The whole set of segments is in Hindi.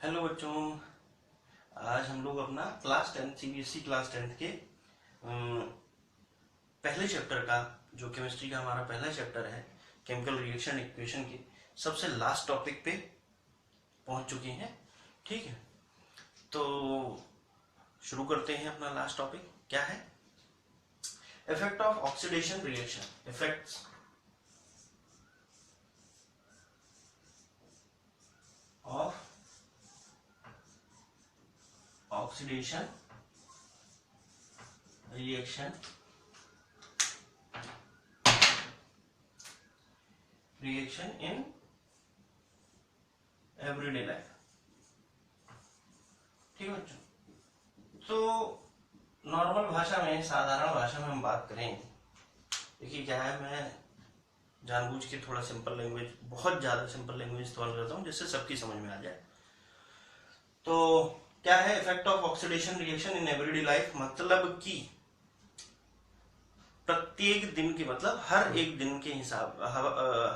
हेलो बच्चों। आज हम लोग अपना क्लास 10 सीबीएसई क्लास 10 के पहले चैप्टर का, जो केमिस्ट्री का हमारा पहला चैप्टर है, केमिकल रिएक्शन इक्वेशन के सबसे लास्ट टॉपिक पे पहुंच चुके हैं। ठीक है, तो शुरू करते हैं। अपना लास्ट टॉपिक क्या है? Effect of oxidation reaction. Effects of oxidation reaction in everyday life. ठीक है बच्चों, तो नॉर्मल भाषा में, साधारण भाषा में हम बात करें, देखिए क्या है, मैं जानबूझ के थोड़ा सिंपल लैंग्वेज, बहुत ज्यादा सिंपल लैंग्वेज इस्तेमाल करता हूँ जिससे सबकी समझ में आ जाए। तो क्या है effect of oxidation reaction in everyday life? मतलब कि प्रत्येक दिन के, मतलब हर एक दिन के हिसाब,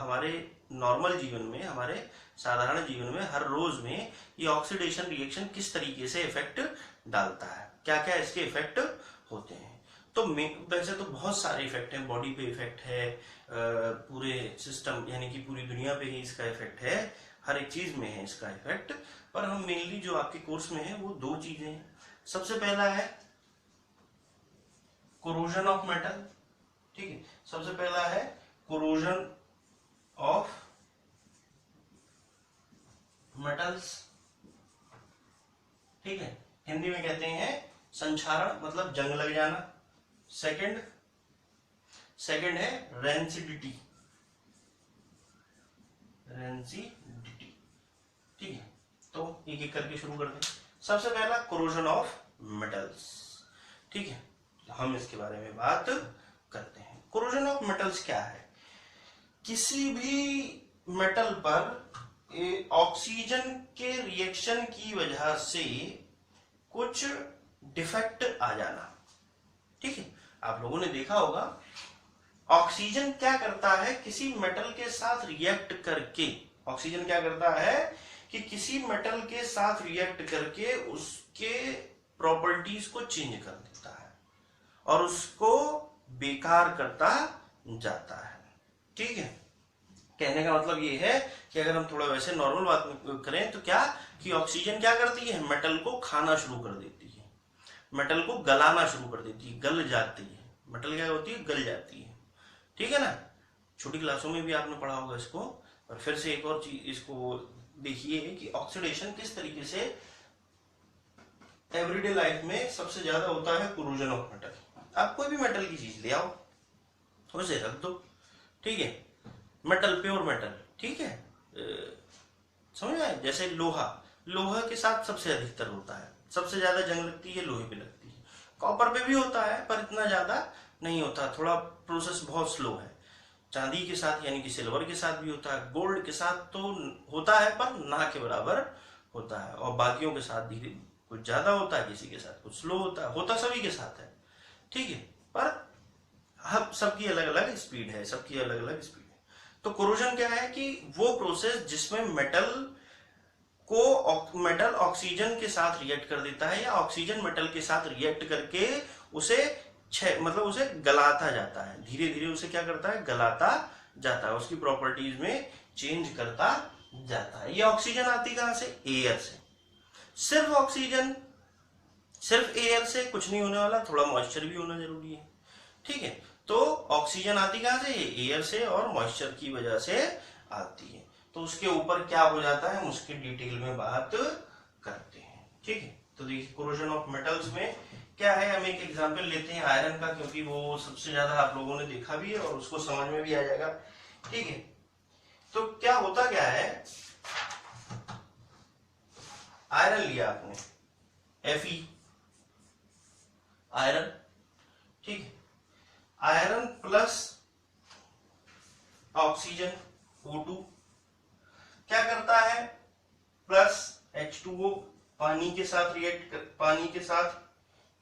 हमारे नॉर्मल जीवन में, हमारे साधारण जीवन में, हर रोज में ये ऑक्सीडेशन रिएक्शन किस तरीके से इफेक्ट डालता है, क्या क्या इसके इफेक्ट होते हैं। तो वैसे तो बहुत सारे इफेक्ट हैं। बॉडी पे इफेक्ट है, पूरे सिस्टम यानी कि पूरी दुनिया पे ही इसका इफेक्ट है, हर एक चीज में है इसका इफेक्ट। पर हम मेनली जो आपके कोर्स में है वो दो चीजें हैं। सबसे पहला है कोरोजन ऑफ मेटल। ठीक है, सबसे पहला है कोरोजन ऑफ मेटल्स। ठीक है, हिंदी में कहते हैं संक्षारण, मतलब जंग लग जाना। सेकंड है रेंसिडिटी। ठीक है, तो एक एक करके शुरू करते हैं। सबसे पहला कोरोजन ऑफ मेटल्स। ठीक है, हम इसके बारे में बात करते हैं। कोरोजन ऑफ मेटल्स क्या है? किसी भी मेटल पर ऑक्सीजन के रिएक्शन की वजह से कुछ डिफेक्ट आ जाना। ठीक है, आप लोगों ने देखा होगा ऑक्सीजन क्या करता है, किसी मेटल के साथ रिएक्ट करके, ऑक्सीजन क्या करता है कि किसी मेटल के साथ रिएक्ट करके उसके प्रॉपर्टीज को चेंज कर देता है और उसको बेकार करता जाता है। ठीक है, कहने का मतलब ये है कि अगर हम थोड़ा वैसे नॉर्मल बात करें तो क्या कि ऑक्सीजन क्या करती है, मेटल को खाना शुरू कर देती है, मेटल को गलाना शुरू कर देती है, गल जाती है। मेटल क्या होती है, गल जाती है। ठीक है ना, छोटी क्लासों में भी आपने पढ़ा होगा इसको। और फिर से एक और चीज इसको देखिए कि ऑक्सीडेशन किस तरीके से एवरीडे लाइफ में सबसे ज्यादा होता है। Corrosion of metal. आप कोई भी मेटल की चीज ले आओ, उसे रख दो, ठीक है, मेटल, प्योर मेटल, ठीक है, समझ आए? जैसे लोहा के साथ सबसे अधिकतर होता है, सबसे ज्यादा जंग लगती है लोहे पे लगती है। कॉपर पे भी होता है पर इतना ज्यादा नहीं होता, थोड़ा प्रोसेस बहुत स्लो है। चांदी के साथ यानी कि सिल्वर के साथ भी होता है, गोल्ड के साथ तो होता है पर ना के बराबर होता है, और बाकियों के साथ धीरे कुछ ज्यादा होता है, किसी के साथ कुछ स्लो होता सभी के साथ है। ठीक है, पर हम सबकी अलग अलग स्पीड है, सबकी अलग अलग स्पीड है। तो कोरोजन क्या है कि वो प्रोसेस जिसमें मेटल ऑक्सीजन के साथ रिएक्ट कर देता है, या ऑक्सीजन मेटल के साथ रिएक्ट करके उसे मतलब उसे गलाता जाता है, धीरे धीरे उसे क्या करता है, गलाता जाता है, उसकी प्रॉपर्टीज में चेंज करता जाता है। ये ऑक्सीजन आती कहां से? एयर से। सिर्फ ऑक्सीजन, सिर्फ एयर से कुछ नहीं होने वाला, थोड़ा मॉइस्चर भी होना जरूरी है। ठीक है, तो ऑक्सीजन आती कहां से? एयर से, और मॉइस्चर की वजह से आती है। तो उसके ऊपर क्या हो जाता है हम उसकी डिटेल में बात करते हैं। ठीक है, तो देखिए कोरोजन ऑफ मेटल्स में क्या है, हम एक एग्जांपल लेते हैं आयरन का, क्योंकि वो सबसे ज्यादा आप लोगों ने देखा भी है और उसको समझ में भी आ जाएगा। ठीक है, तो क्या होता क्या है, आयरन लिया आपने, Fe, आयरन, ठीक है, आयरन प्लस ऑक्सीजन O2 क्या करता है, प्लस H2O, पानी के साथ रिएक्ट पानी के साथ,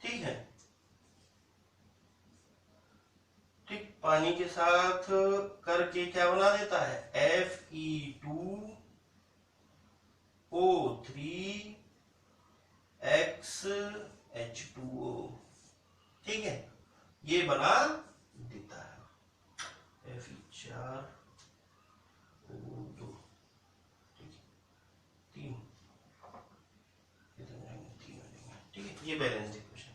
ठीक है, ठीक, पानी के साथ करके क्या बना देता है, Fe2O O3X ठीक है, ये बना देता है Fe4O2 ठीक है, 3 ठीक है। ये बैलेंस इक्वेशन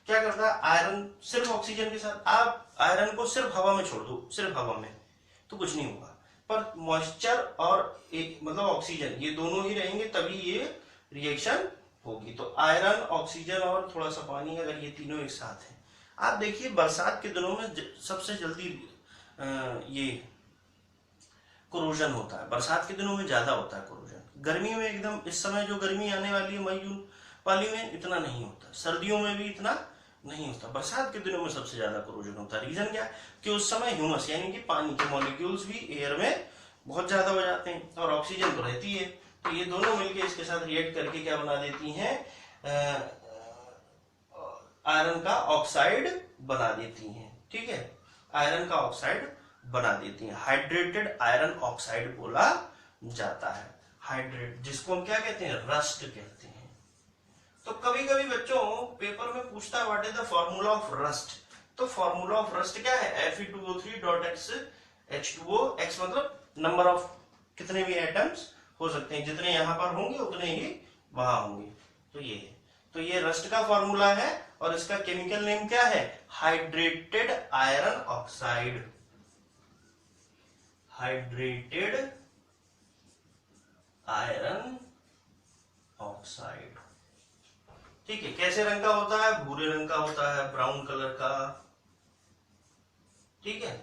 क्या करता है, आयरन सिर्फ ऑक्सीजन के साथ, आप आयरन को सिर्फ हवा में छोड़ दो, सिर्फ हवा में तो कुछ नहीं होगा, पर मॉइस्चर और एक मतलब ऑक्सीजन ये दोनों ही रहेंगे तभी ये रिएक्शन होगी। तो आयरन, ऑक्सीजन और थोड़ा सा पानी, अगर ये तीनों एक साथ हैं, आप देखिए बरसात के दिनों में सबसे जल्दी ये कोरोजन होता है, बरसात के दिनों में ज्यादा होता है कोरोजन। गर्मी में एकदम इस समय जो गर्मी आने वाली है मई जून वाली में इतना नहीं होता, सर्दियों में भी इतना नहीं होता, बरसात के दिनों में सबसे ज्यादा कोरोजन होता है। रीजन क्या कि उस समय ह्यूमस यानी कि पानी के मॉलिक्यूल्स भी एयर में बहुत ज्यादा हो जाते हैं और ऑक्सीजन तो रहती है, तो ये दोनों मिलकर इसके साथ रिएक्ट करके क्या बना देती हैं, आयरन का ऑक्साइड बना देती हैं। ठीक है, आयरन का ऑक्साइड बना देती हैं, हाइड्रेटेड आयरन ऑक्साइड बोला जाता है। हाइड्रेट जिसको हम क्या कहते हैं, रस्ट कहते हैं। तो कभी कभी बच्चों पेपर में पूछता है what is the formula of rust, तो फॉर्मूला ऑफ रस्ट क्या है, Fe2O3.H2O, X मतलब नंबर ऑफ कितने भी एटम्स हो सकते हैं, जितने यहां पर होंगे उतने ही वहां होंगे, तो ये है। तो ये रस्ट का फॉर्मूला है और इसका केमिकल नेम क्या है, hydrated iron oxide, hydrated iron oxide. ठीक है, कैसे रंग का होता है, भूरे रंग का होता है, ब्राउन कलर का। ठीक है,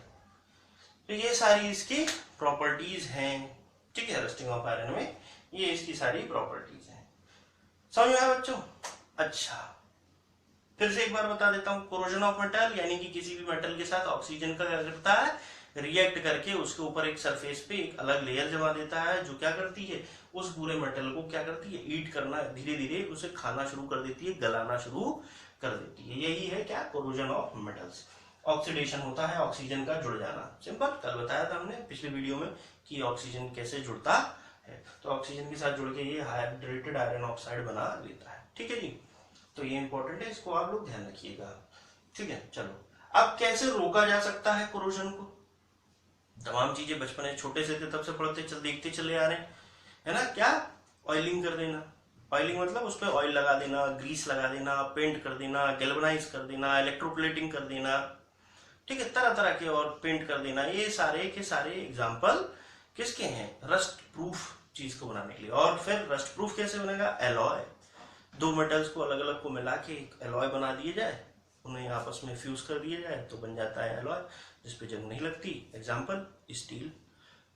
तो ये सारी इसकी प्रॉपर्टीज हैं। ठीक है, रस्टिंग ऑफ आयरन में ये इसकी सारी प्रॉपर्टीज हैं। समझ में आया बच्चों? अच्छा, फिर से एक बार बता देता हूं, कोरोजन ऑफ मेटल यानी कि किसी भी मेटल के साथ ऑक्सीजन का क्या करता है, रिएक्ट करके उसके ऊपर एक सरफेस पे एक अलग लेयर जमा देता है, जो क्या करती है, उस पूरे मेटल को क्या करती है, ईट करना, धीरे धीरे उसे खाना शुरू कर देती है, गलाना शुरू कर देती है। यही है क्या, कोरोजन ऑफ मेटल्स। ऑक्सीडेशन होता है ऑक्सीजन का जुड़ जाना, सिंपल, कल बताया था हमने पिछले वीडियो में कि ऑक्सीजन कैसे जुड़ता है। तो ऑक्सीजन के साथ जुड़ के ये हाइड्रेटेड आयरन ऑक्साइड बना लेता है। ठीक है जी, तो ये इंपॉर्टेंट है, इसको आप लोग ध्यान रखिएगा। ठीक है, चलो अब कैसे रोका जा सकता है कोरोजन को। तमाम चीजें बचपन में छोटे से थे तब से पढ़ते चल देखते चले आ रहे हैं, है ना। क्या, ऑयलिंग कर देना, ऑयलिंग मतलब उस पर ऑयल लगा देना, ग्रीस लगा देना, पेंट कर देना, गैल्वेनाइज कर देना, इलेक्ट्रोप्लेटिंग कर देना, ठीक है, तरह तरह के और पेंट कर देना, ये सारे के सारे एग्जाम्पल किसके हैं, रस्ट प्रूफ चीज को बनाने के लिए। और फिर रस्ट प्रूफ कैसे बनेगा, एलॉय, दो मेटल्स को अलग अलग को मिला के एक एलॉय बना दिए जाए, उन्हें आपस में फ्यूज कर दिया जाए तो बन जाता है एलॉय, जिसपे जंग नहीं लगती। एग्जाम्पल, स्टील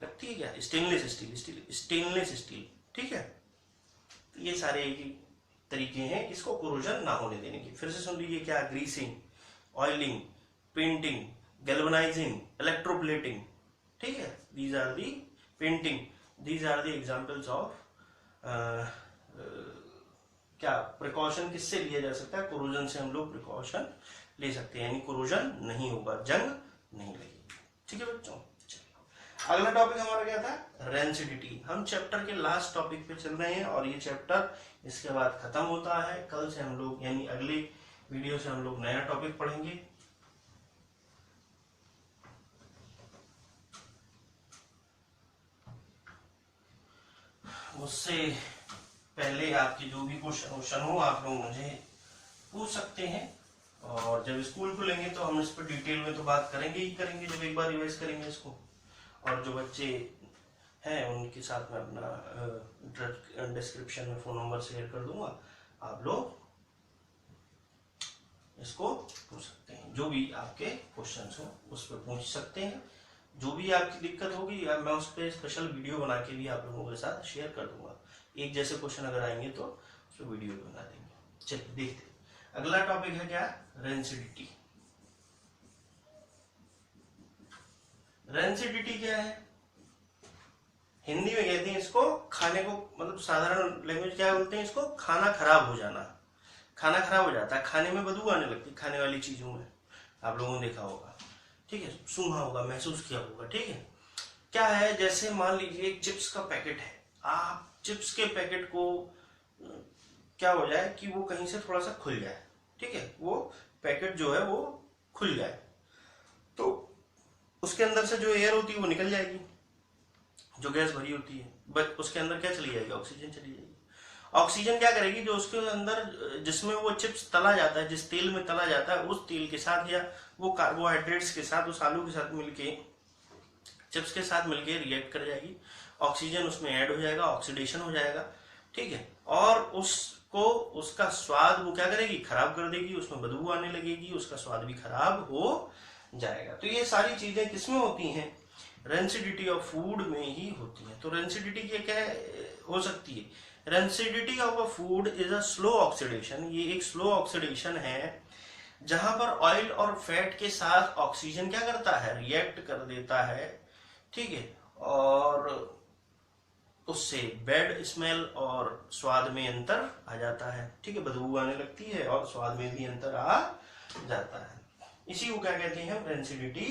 लगती है क्या, स्टेनलेस स्टील, स्टेनलेस स्टील। ठीक है, तो ये सारे तरीके हैं इसको कोरोजन ना होने देने के। फिर से सुन लीजिए, क्या, greasing, oiling, painting, galvanising, electroplating. ठीक है, these are the painting, these are the examples of क्या, प्रिकॉशन किससे लिया जा सकता है, कोरोजन से हम लोग प्रिकॉशन ले सकते हैं, यानी कोरोजन नहीं होगा, जंग नहीं लगेगी। ठीक है बच्चों, अगला टॉपिक हमारा क्या था, रेंसिडिटी। हम चैप्टर के लास्ट टॉपिक पे चल रहे हैं और ये चैप्टर इसके बाद खत्म होता है। कल से हम लोग यानी अगले वीडियो से हम लोग नया टॉपिक पढ़ेंगे। उससे पहले आपके जो भी क्वेश्चन हो आप लोग मुझे पूछ सकते हैं, और जब स्कूल खुलेंगे तो हम इस पर डिटेल में तो बात करेंगे ही करेंगे, जब एक बार रिवाइज करेंगे इसको। और जो बच्चे हैं उनके साथ में अपना डिस्क्रिप्शन में फोन नंबर शेयर कर दूंगा, आप लोग इसको पूछ सकते हैं, जो भी आपके क्वेश्चंस हो उस पर पूछ सकते हैं। जो भी आपकी दिक्कत होगी मैं उस पर स्पेशल वीडियो बना के भी आप लोगों के साथ शेयर कर दूंगा। एक जैसे क्वेश्चन अगर आएंगे तो उस पर वीडियो बना देंगे। चलिए देखते हैं, अगला टॉपिक है क्या, रेंसिडिटी। रेंसिडिटी क्या है, हिंदी में कहते हैं इसको खाने को, मतलब साधारण लैंग्वेज क्या बोलते हैं इसको, खाना खराब हो जाना। खाना खराब हो जाता है, खाने में बदबू आने लगती है, खाने वाली चीजों में आप लोगों ने देखा होगा। ठीक है, सूंघा होगा, महसूस किया होगा। ठीक है, क्या है, जैसे मान लीजिए एक चिप्स का पैकेट है, आप चिप्स के पैकेट को क्या हो जाए कि वो कहीं से थोड़ा सा खुल जाए, ठीक है, वो पैकेट जो है वो खुल जाए, तो उसके अंदर से जो एयर होती है वो निकल जाएगी, जो गैस भरी होती है, बट उसके अंदर क्या चली जाएगी, ऑक्सीजन चली जाएगी। ऑक्सीजन क्या करेगी, जो उसके अंदर जिसमें वो चिप्स तला जाता है, जिस तेल में तला जाता है, उस तेल के साथ या वो कार्बोहाइड्रेट्स के साथ, उस आलू के साथ मिलके, चिप्स के साथ मिलके रिएक्ट कर जाएगी, ऑक्सीजन उसमें ऐड हो जाएगा, ऑक्सीडेशन हो जाएगा, ठीक है, और उसको उसका स्वाद वो क्या करेगी, खराब कर देगी, उसमें बदबू आने लगेगी, उसका स्वाद भी खराब हो जाएगा। तो ये सारी चीजें किसमें होती हैं, रेंसिडिटी ऑफ फूड में ही होती है। तो रेंसिडिटी क्या हो सकती है, rancidity of a food is a slow oxidation, ये एक स्लो ऑक्सीडेशन है जहां पर ऑयल और फैट के साथ ऑक्सीजन क्या करता है, रिएक्ट कर देता है, ठीक है, और उससे बैड स्मेल और स्वाद में अंतर आ जाता है, ठीक है, बदबू आने लगती है और स्वाद में भी अंतर आ जाता है। इसी को क्या कहते हैं, रेंसिडिटी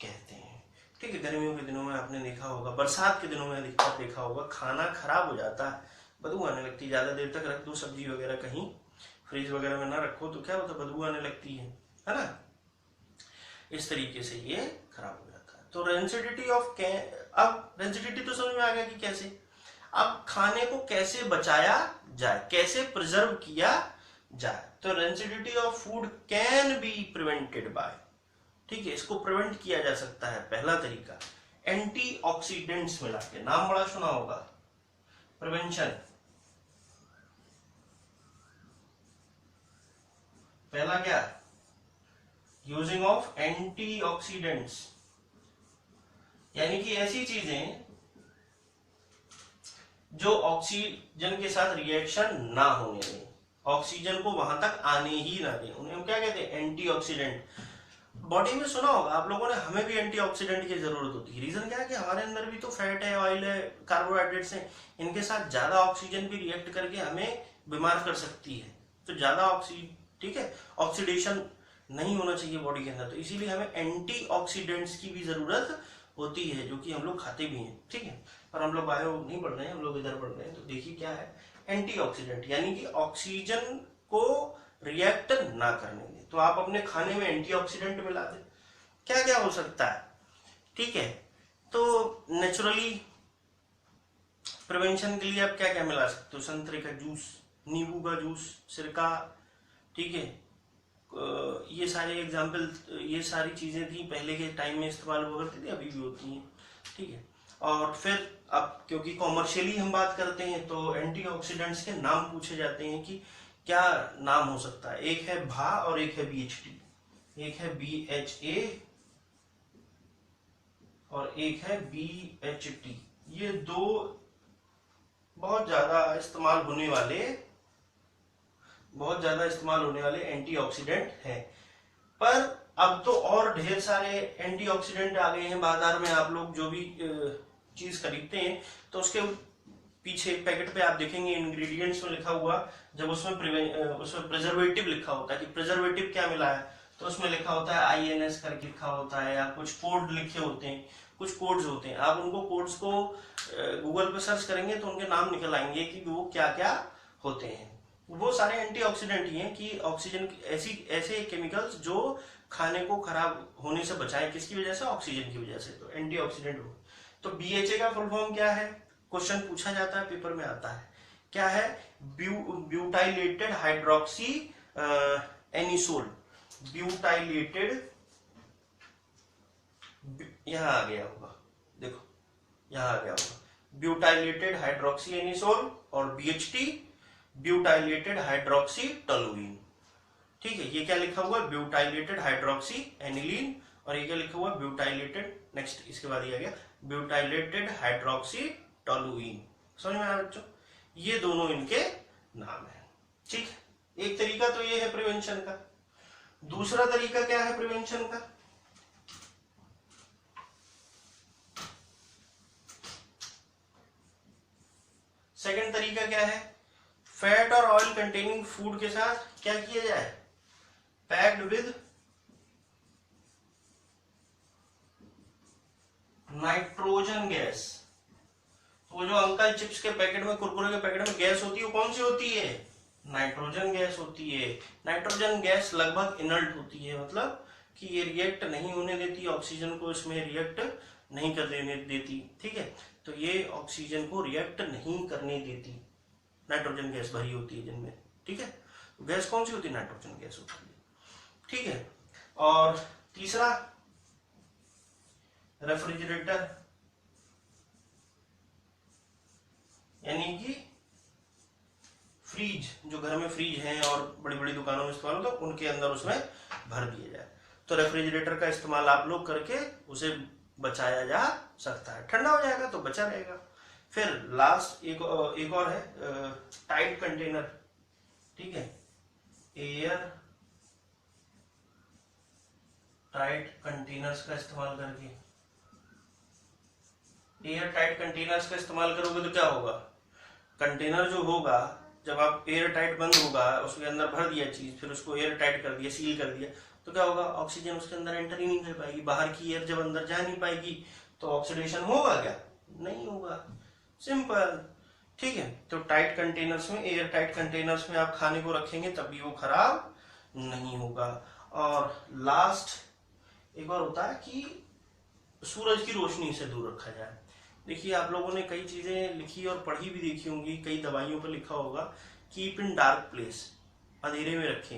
कहते हैं, ठीक है। गर्मियों के दिनों में आपने देखा होगा, बरसात के दिनों में देखा होगा, खाना खराब हो जाता है, बदबू आने लगती है, ज्यादा देर तक रख दो सब्जी वगैरह, कहीं फ्रिज वगैरह में ना रखो तो क्या होता है, बदबू आने लगती है ना, इस तरीके से ये खराब हो जाता है। तो रेंसिडिटी ऑफ अब रेंसिडिटी तो समझ में आ गया कि कैसे, अब खाने को कैसे बचाया जाए, कैसे प्रिजर्व किया जाए। तो rancidity of food can be prevented by, ठीक है, इसको प्रिवेंट किया जा सकता है। पहला तरीका एंटीऑक्सीडेंट्स मिला के, नाम बड़ा सुना होगा, प्रिवेंशन। पहला क्या, यूजिंग ऑफ एंटीऑक्सीडेंट्स, यानी कि ऐसी चीजें जो ऑक्सीजन के साथ रिएक्शन ना होने दें, ऑक्सीजन को वहां तक आने ही ना दें, उन्हें हम क्या कहते हैं, एंटीऑक्सीडेंट। बॉडी में सुना होगा आप लोगों ने, हमें भी एंटीऑक्सीडेंट की जरूरत होती है। रीजन क्या है कि हमारे अंदर भी तो फैट है, ऑयल है, कार्बोहाइड्रेट्स हैं, इनके साथ ज्यादा ऑक्सीजन भी रिएक्ट करके हमें बीमार कर सकती है। तो ज्यादा ठीक है, ऑक्सीडेशन नहीं होना चाहिए बॉडी के अंदर, तो इसीलिए हमें एंटीऑक्सीडेंट्स की भी जरूरत होती है, जो कि हम लोग खाते भी हैं, ठीक है। पर हम लोग बायो नहीं पढ़ रहे हैं, हम लोग इधर पढ़ रहे हैं। तो देखिए क्या है एंटीऑक्सीडेंट, यानी कि ऑक्सीजन को रिएक्ट ना करने दें। तो आप अपने खाने में एंटीऑक्सीडेंट मिला दें, क्या क्या हो सकता है, ठीक है। तो नेचुरली प्रिवेंशन के लिए आप क्या क्या मिला सकते हो, संतरे का जूस, नींबू का जूस, सिरका, ठीक है, ये सारे एग्जाम्पल, ये सारी चीजें थी पहले के टाइम में इस्तेमाल हुआ करती थी, अभी भी होती हैं, ठीक है। और फिर अब क्योंकि कॉमर्शियली हम बात करते हैं तो एंटीऑक्सीडेंट्स के नाम पूछे जाते हैं कि क्या नाम हो सकता है। एक है भा और एक है BHT, एक है BHA और एक है BHT। ये दो बहुत ज्यादा इस्तेमाल होने वाले एंटीऑक्सीडेंट हैं। पर अब तो और ढेर सारे एंटीऑक्सीडेंट आ गए हैं बाजार में। आप लोग जो भी चीज खरीदते हैं तो उसके पीछे पैकेट पे आप देखेंगे इंग्रेडिएंट्स में लिखा हुआ, जब उसमें प्रिजर्वेटिव लिखा होता है कि प्रिजर्वेटिव क्या मिला है, तो उसमें लिखा होता है INS करके लिखा होता है, या कुछ कोड लिखे होते हैं, कुछ कोड्स होते हैं। आप उनको कोड्स को गूगल पे सर्च करेंगे तो उनके नाम निकल आएंगे कि वो क्या क्या होते हैं। वो सारे एंटीऑक्सीडेंट ही हैं कि ऑक्सीजन, ऐसे केमिकल्स जो खाने को खराब होने से बचाएं, किसकी वजह से, ऑक्सीजन की वजह से, तो एंटीऑक्सीडेंट हो। तो BHA का फुल फॉर्म क्या है, क्वेश्चन पूछा जाता है, पेपर में आता है, क्या है, ब्यूटाइलेटेड हाइड्रोक्सी एनिसोल, ब्यूटाइलेटेड, यहां आ गया होगा, देखो यहां आ गया होगा, ब्यूटाइलेटेड हाइड्रोक्सी एनिसोल, और BHT ब्यूटाइलेटेड हाइड्रोक्सी टोलुइन, ठीक है। ये क्या लिखा हुआ है, ब्यूटाइलेटेड हाइड्रोक्सी एनिलीन, और ये क्या लिखा हुआ है, ब्यूटाइलेटेड, नेक्स्ट इसके बाद ये आ गया ब्यूटाइलेटेड हाइड्रोक्सी टोलुइन। समझ में आया बच्चों, ये दोनों इनके नाम है, ठीक है। एक तरीका तो ये है प्रिवेंशन का। दूसरा तरीका क्या है प्रिवेंशन का, सेकंड तरीका क्या है, फैट और ऑयल कंटेनिंग फूड के साथ क्या किया जाए, पैक्ड विद नाइट्रोजन गैस। तो जो अंकल होता है चिप्स के पैकेट में, कुरकुरे के पैकेट में गैस होती है, वो कौन सी होती है? नाइट्रोजन गैस होती है। नाइट्रोजन गैस लगभग इनर्ट होती है, मतलब कि ये रिएक्ट नहीं होने देती, ऑक्सीजन को इसमें रिएक्ट नहीं कर देने देती, ठीक है। तो ये ऑक्सीजन को रिएक्ट नहीं करने देती, नाइट्रोजन गैस भरी होती है जिनमें, ठीक है। तो गैस कौन सी होती है? नाइट्रोजन गैस होती है, ठीक है। और तीसरा रेफ्रिजरेटर, यानी कि फ्रीज, जो घर में फ्रीज हैं और बड़ी बड़ी दुकानों में इस्तेमाल होता है, उनके अंदर उसमें भर दिया जाए। तो रेफ्रिजरेटर का इस्तेमाल आप लोग करके उसे बचाया जा सकता है, ठंडा हो जाएगा तो बचा रहेगा। फिर लास्ट एक और है टाइट कंटेनर, ठीक है, एयर टाइट कंटेनर्स का इस्तेमाल करके, एयर टाइट कंटेनर्स का इस्तेमाल करोगे तो क्या होगा? कंटेनर जो होगा, जब आप एयर टाइट बंद होगा, उसके अंदर भर दिया चीज, फिर उसको एयर टाइट कर दिया, सील कर दिया, तो क्या होगा? ऑक्सीजन उसके अंदर एंटर ही नहीं कर पाएगी, बाहर की एयर जब अंदर जा नहीं पाएगी तो ऑक्सीडेशन होगा क्या? नहीं होगा, सिंपल, ठीक है। तो टाइट कंटेनर्स में, एयर टाइट कंटेनर्स में आप खाने को रखेंगे तब भी वो खराब नहीं होगा। और लास्ट एक और होता है कि सूरज की रोशनी से दूर रखा जाए। देखिए, आप लोगों ने कई चीजें लिखी और पढ़ी भी देखी होंगी, कई दवाइयों पर लिखा होगा कीप इन डार्क प्लेस, अंधेरे में रखें,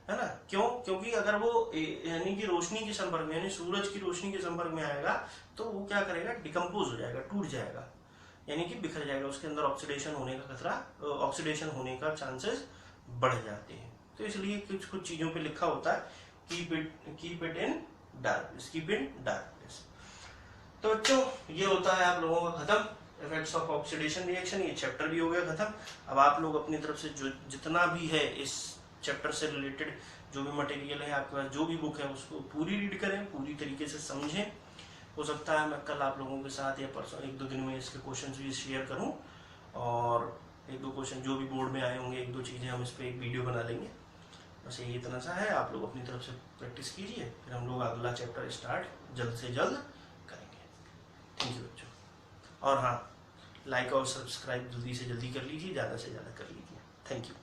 है ना। क्यों? क्योंकि अगर वो यानी कि रोशनी के संपर्क में, यानी सूरज की रोशनी के संपर्क में आएगा तो वो क्या करेगा? डिकम्पोज हो जाएगा, टूट जाएगा, यानी कि बिखर जाएगा, उसके अंदर ऑक्सीडेशन होने का खतरा, ऑक्सीडेशन होने का चांसेस बढ़ जाते हैं। तो इसलिए कुछ कुछ चीजों पे लिखा होता है keep it in dark place, keep in dark place. तो बच्चों, ये होता है आप लोगों का खत्म इफेक्ट्स ऑफ ऑक्सीडेशन रिएक्शन, ये चैप्टर भी हो गया खत्म। अब आप लोग अपनी तरफ से जो जितना भी है इस चैप्टर से रिलेटेड जो भी मटेरियल है आपके पास, जो भी बुक है, उसको पूरी रीड करें, पूरी तरीके से समझें। हो सकता है मैं कल आप लोगों के साथ या परसों 1-2 दिन में इसके क्वेश्चन भी शेयर करूं, और 1-2 क्वेश्चन जो भी बोर्ड में आए होंगे, 1-2 चीज़ें हम इस पर एक वीडियो बना लेंगे। बस यही इतना सा है, आप लोग अपनी तरफ से प्रैक्टिस कीजिए, फिर हम लोग अगला चैप्टर स्टार्ट जल्द से जल्द करेंगे। थैंक यू बच्चों। और हाँ, लाइक और सब्सक्राइब जल्दी से जल्दी कर लीजिए, ज़्यादा से ज़्यादा कर लीजिए। Thank you.